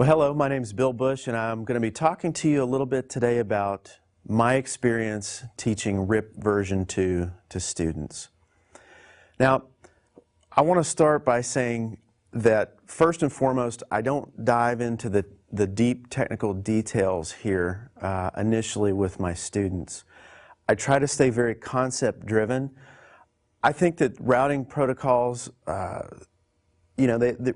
Well, hello, my name is Bill Bush, and I'm going to be talking to you a little bit today about my experience teaching RIP version 2 to students. Now, I want to start by saying that first and foremost, I don't dive into the deep technical details here initially with my students. I try to stay very concept-driven. I think that routing protocols,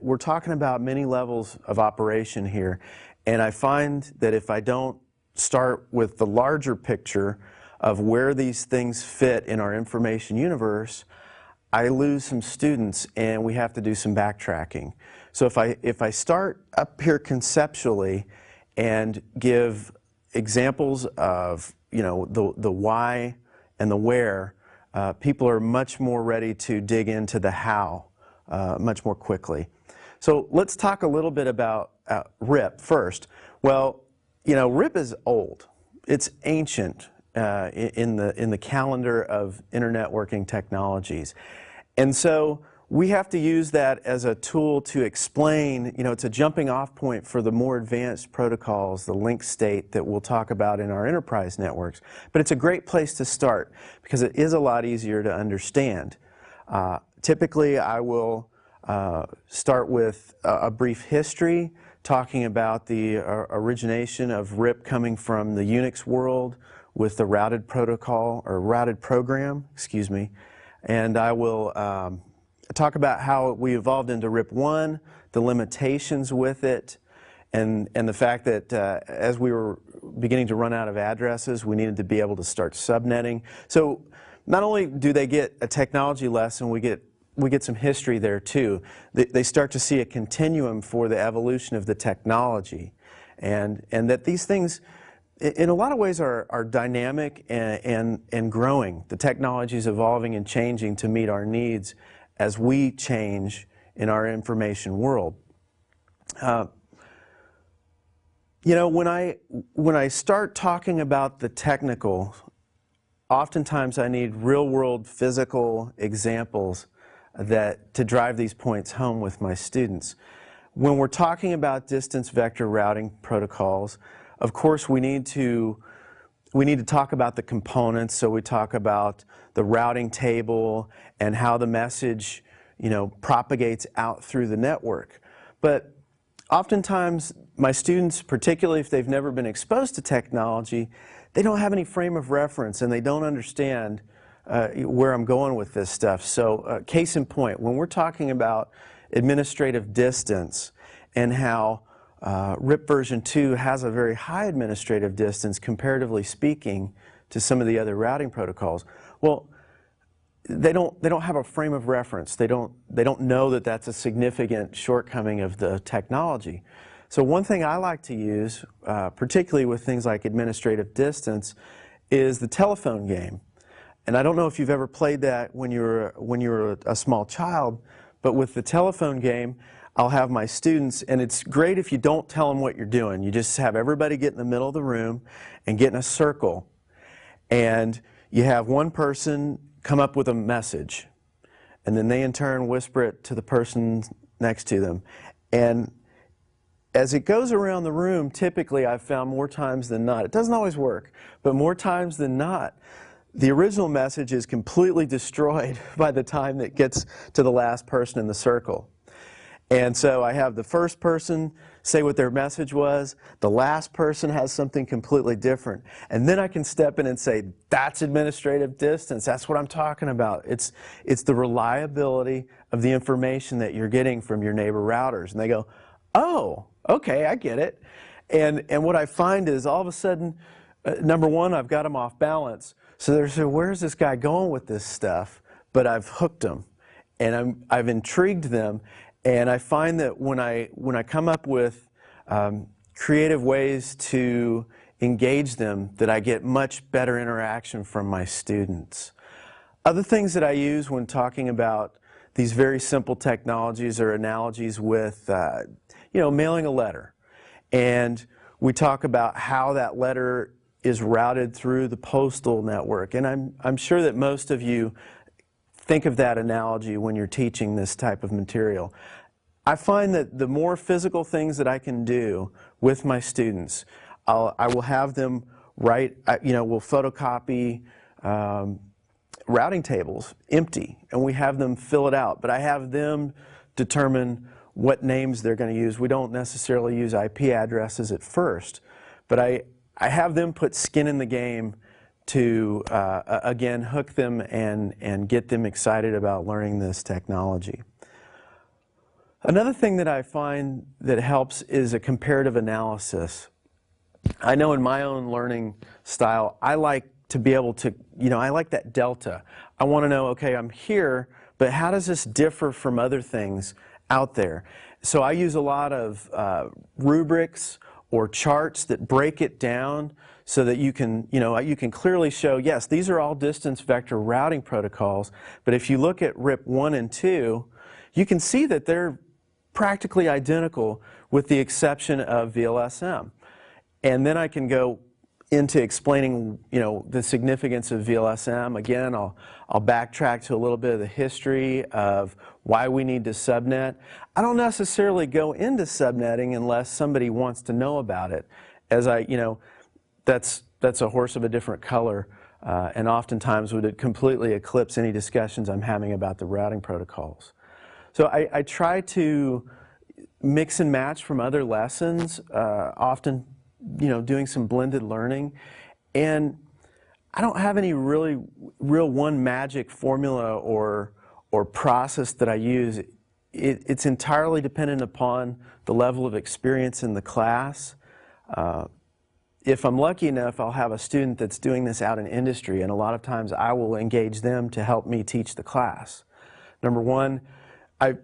we're talking about many levels of operation here, and I find that if I don't start with the larger picture of where these things fit in our information universe, I lose some students and we have to do some backtracking. So if I start up here conceptually and give examples of the why and the where, people are much more ready to dig into the how much more quickly. So let's talk a little bit about RIP first. Well, RIP is old. It's ancient in the calendar of internet working technologies. And so we have to use that as a tool to explain, it's a jumping off point for the more advanced protocols, the link state that we'll talk about in our enterprise networks. But it's a great place to start because it is a lot easier to understand. Typically, I will start with a brief history, talking about the origination of RIP coming from the Unix world with the routed protocol, or routed program, excuse me. And I will talk about how we evolved into RIP 1, the limitations with it, and the fact that as we were beginning to run out of addresses, we needed to be able to start subnetting. So not only do they get a technology lesson, we get some history there too. They start to see a continuum for the evolution of the technology, and that these things in a lot of ways are dynamic and growing. The technology is evolving and changing to meet our needs as we change in our information world. When I start talking about the technical, oftentimes I need real-world physical examples to drive these points home with my students. When we're talking about distance vector routing protocols, of course we need to talk about the components. So we talk about the routing table and how the message propagates out through the network. But oftentimes my students, particularly if they've never been exposed to technology, they don't have any frame of reference and they don't understand where I'm going with this stuff. So case in point, when we're talking about administrative distance and how RIP version 2 has a very high administrative distance, comparatively speaking, to some of the other routing protocols, well, they don't have a frame of reference. They don't know that that's a significant shortcoming of the technology. So one thing I like to use, particularly with things like administrative distance, is the telephone game. And I don't know if you've ever played that when you were a small child, but with the telephone game, I'll have my students, and it's great if you don't tell them what you're doing. You just have everybody get in the middle of the room and get in a circle. And you have one person come up with a message, and then they in turn whisper it to the person next to them. And as it goes around the room, typically I've found more times than not, it doesn't always work, but more times than not, the original message is completely destroyed by the time that gets to the last person in the circle. And so I have the first person say what their message was, the last person has something completely different, and then I can step in and say, that's administrative distance, that's what I'm talking about. It's the reliability of the information that you're getting from your neighbor routers. And they go, oh, okay, I get it. And what I find is all of a sudden, number one, I've got them off balance. So they're saying, where's this guy going with this stuff? But I've hooked them, and I've intrigued them, and I find that when I come up with creative ways to engage them, that I get much better interaction from my students. Other things that I use when talking about these very simple technologies or analogies with, mailing a letter, and we talk about how that letter is routed through the postal network. And I'm sure that most of you think of that analogy when you're teaching this type of material. I find that the more physical things that I can do with my students, I will have them write, we'll photocopy routing tables empty, and we have them fill it out, but I have them determine what names they're going to use. We don't necessarily use IP addresses at first, but I have them put skin in the game to, again, hook them and get them excited about learning this technology. Another thing that I find that helps is a comparative analysis. I know in my own learning style, I like to be able to, I like that delta. I want to know, okay, I'm here, but how does this differ from other things out there? So I use a lot of rubrics or charts that break it down so that you can, you can clearly show, yes, these are all distance vector routing protocols, but if you look at RIP1 and 2, you can see that they're practically identical with the exception of VLSM. And then I can go into explaining, the significance of VLSM. Again, I'll backtrack to a little bit of the history of why we need to subnet. I don't necessarily go into subnetting unless somebody wants to know about it. As that's a horse of a different color, and oftentimes would completely eclipse any discussions I'm having about the routing protocols. So I try to mix and match from other lessons, often doing some blended learning, and I don't have any real one magic formula or process that I use. It's entirely dependent upon the level of experience in the class. If I'm lucky enough, I'll have a student that's doing this out in industry, and a lot of times I will engage them to help me teach the class. Number one,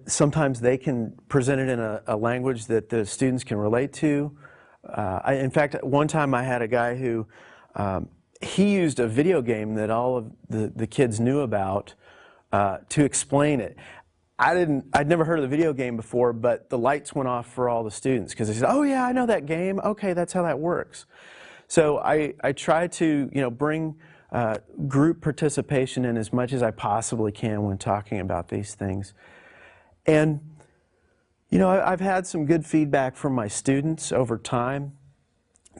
sometimes they can present it in a language that the students can relate to. In fact, one time I had a guy who, he used a video game that all of the kids knew about to explain it. I'd never heard of the video game before, but the lights went off for all the students because they said, oh yeah, I know that game. Okay, that's how that works. So I try to, bring group participation in as much as I possibly can when talking about these things. And I've had some good feedback from my students over time.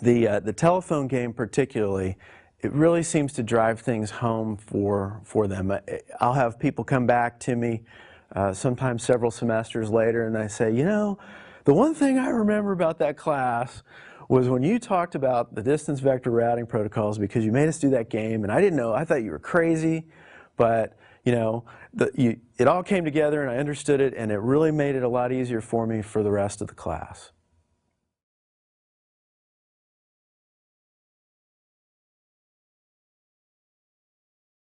The telephone game particularly, it really seems to drive things home for them. I'll have people come back to me sometimes several semesters later and I say, the one thing I remember about that class was when you talked about the distance vector routing protocols because you made us do that game, and I didn't know, I thought you were crazy, but it all came together and I understood it, and it really made it a lot easier for me for the rest of the class.